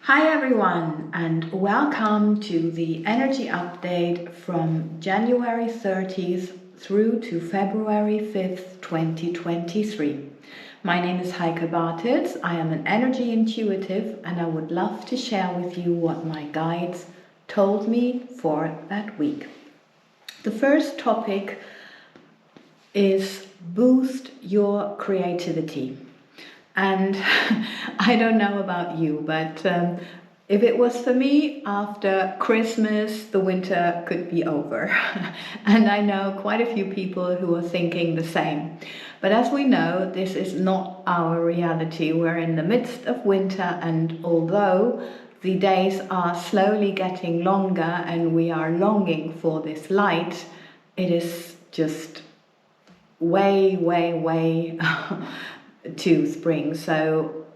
Hi everyone, and welcome to the energy update from January 30th through to February 5th, 2023. My name is Heike. I am an energy intuitive and I would love to share with you what my guides told me for that week. The first topic is boost your creativity. And I don't know about you, but if it was for me, after Christmas, the winter could be over. And I know quite a few people who are thinking the same. But as we know, this is not our reality. We're in the midst of winter, and although the days are slowly getting longer and we are longing for this light, it is just way to spring. So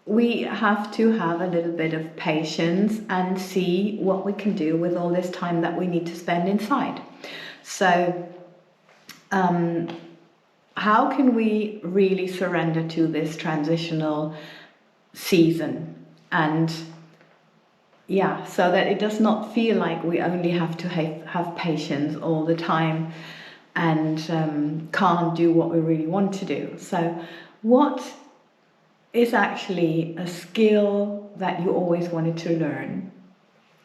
we have to have a little bit of patience and see what we can do with all this time that we need to spend inside. So how can we really surrender to this transitional season, and so that it does not feel like we only have to have patience all the time and can't do what we really want to do. So what is actually a skill that you always wanted to learn?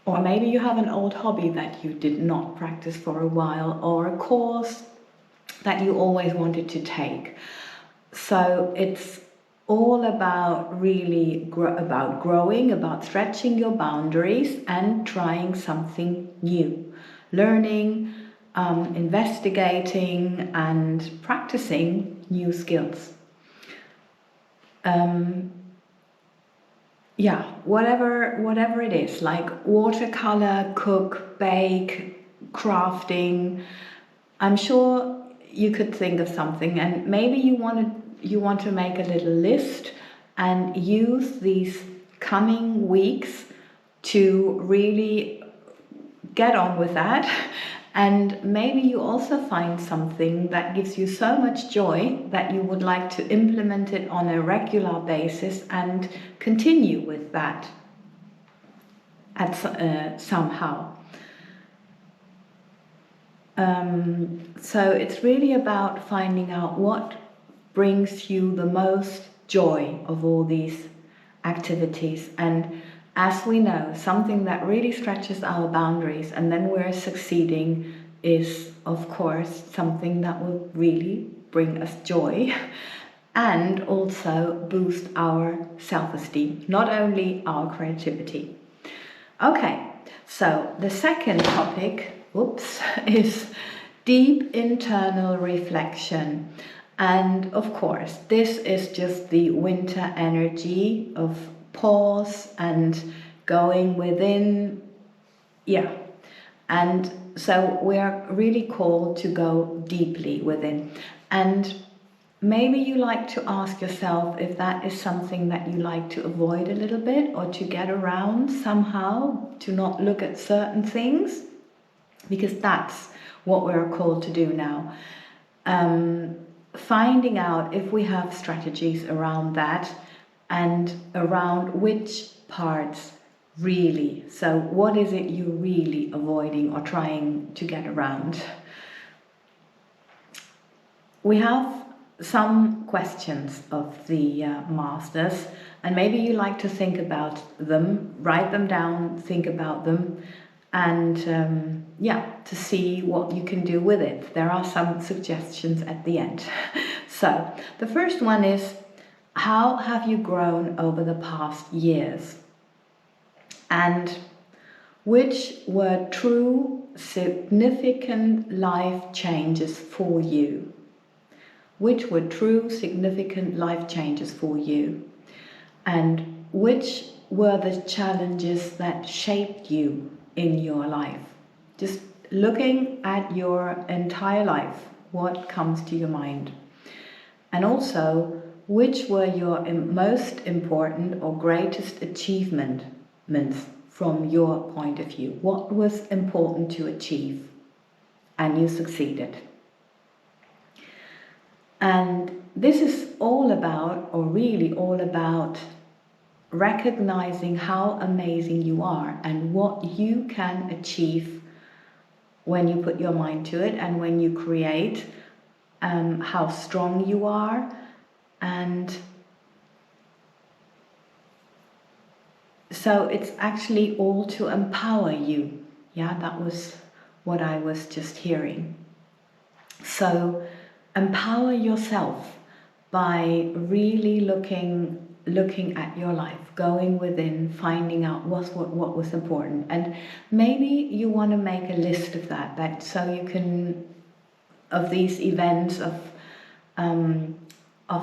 Or maybe you have an old hobby that you did not practice for a while, or a course that you always wanted to take. So it's all about really about growing, about stretching your boundaries and trying something new, learning, investigating and practicing new skills. Whatever it is, like watercolor, cook, bake, crafting. I'm sure you could think of something, and maybe you want to make a little list and use these coming weeks to really get on with that. And maybe you also find something that gives you so much joy that you would like to implement it on a regular basis and continue with that somehow. So it's really about finding out what brings you the most joy of all these activities. And as we know, something that really stretches our boundaries and then we're succeeding is, of course, something that will really bring us joy and also boost our self-esteem, not only our creativity. Okay, so the second topic, is deep internal reflection. And of course, this is just the winter energy of pause and going within. And so we're really called to go deeply within. And maybe you like to ask yourself if that is something that you like to avoid a little bit, or to get around somehow, to not look at certain things, because that's what we're called to do now. Finding out if we have strategies around that and around which parts really. So what is it you're really avoiding or trying to get around? We have some questions of the masters, and maybe you like to think about them, write them down, think about them, and to see what you can do with it. There are some suggestions at the end. So the first one is, how have you grown over the past years? And which were true significant life changes for you? Which were true significant life changes for you? And which were the challenges that shaped you in your life? Just looking at your entire life, what comes to your mind? And also, which were your most important or greatest achievements from your point of view? What was important to achieve and you succeeded? And this is all about, or really all about, recognizing how amazing you are and what you can achieve when you put your mind to it and when you create, how strong you are. And so it's actually all to empower you. Yeah, that was what I was just hearing. So empower yourself by really looking at your life, going within, finding out what was important. And maybe you want to make a list of that so you can, of these events, of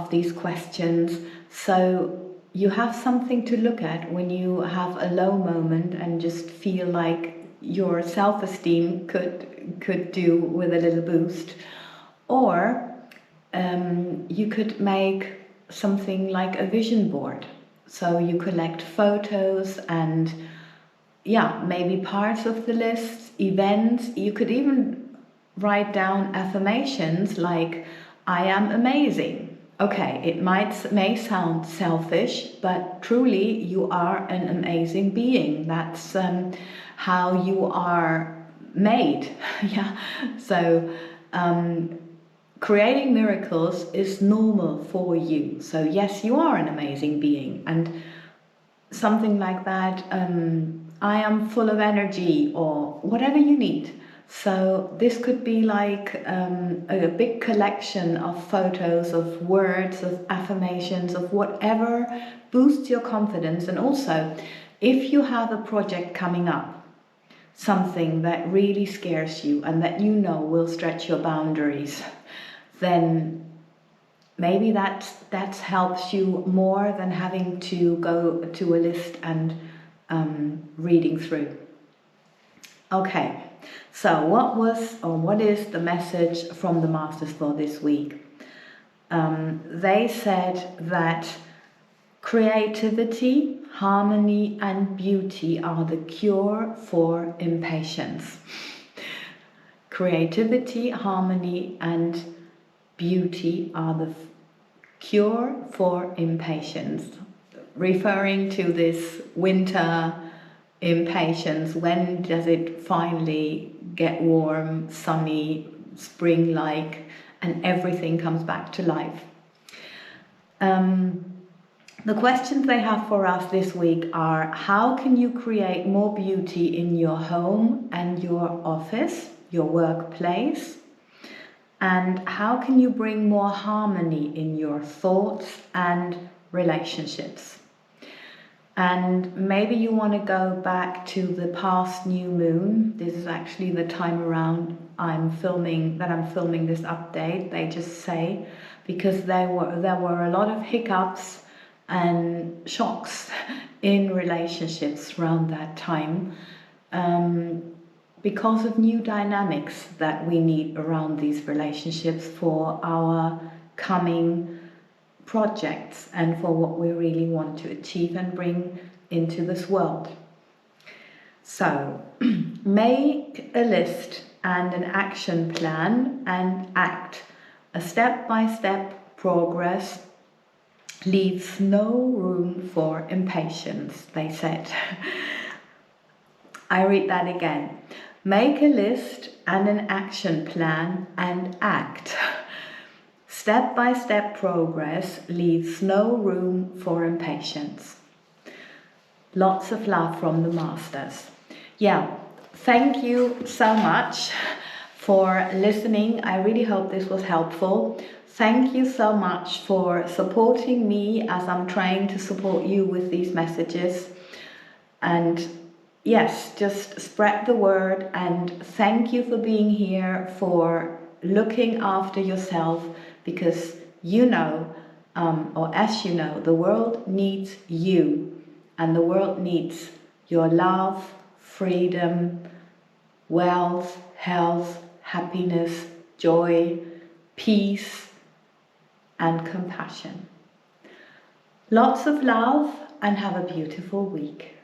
these questions, so you have something to look at when you have a low moment and just feel like your self-esteem could do with a little boost. Or you could make something like a vision board. So you collect photos and maybe parts of the list, events. You could even write down affirmations like, I am amazing. Okay, it may sound selfish, but truly you are an amazing being. That's how you are made. Yeah. So creating miracles is normal for you. So yes, you are an amazing being. And something like that, I am full of energy, or whatever you need. So this could be like a big collection of photos, of words, of affirmations, of whatever boosts your confidence. And also, if you have a project coming up, something that really scares you and that you know will stretch your boundaries, then maybe that helps you more than having to go to a list and reading through. Okay, so what is the message from the Masters for this week? They said that creativity, harmony and beauty are the cure for impatience. Creativity, harmony and beauty are the cure for impatience, referring to this winter impatience. When does it finally get warm, sunny, spring-like, and everything comes back to life? The questions they have for us this week are: how can you create more beauty in your home and your office, your workplace? And how can you bring more harmony in your thoughts and relationships? And maybe you want to go back to the past new moon. This is actually the time around I'm filming this update, they just say, because there were a lot of hiccups and shocks in relationships around that time. Because of new dynamics that we need around these relationships for our coming projects and for what we really want to achieve and bring into this world. So make a list and an action plan and act. A step-by-step progress leaves no room for impatience, they said. I read that again. Make a list and an action plan and act. Step-by-step progress leaves no room for impatience. Lots of love from the Masters. Yeah, thank you so much for listening. I really hope this was helpful. Thank you so much for supporting me as I'm trying to support you with these messages. And yes, just spread the word, and thank you for being here, for looking after yourself, because you know, or as you know, the world needs you, and the world needs your love, freedom, wealth, health, happiness, joy, peace, and compassion. Lots of love, and have a beautiful week.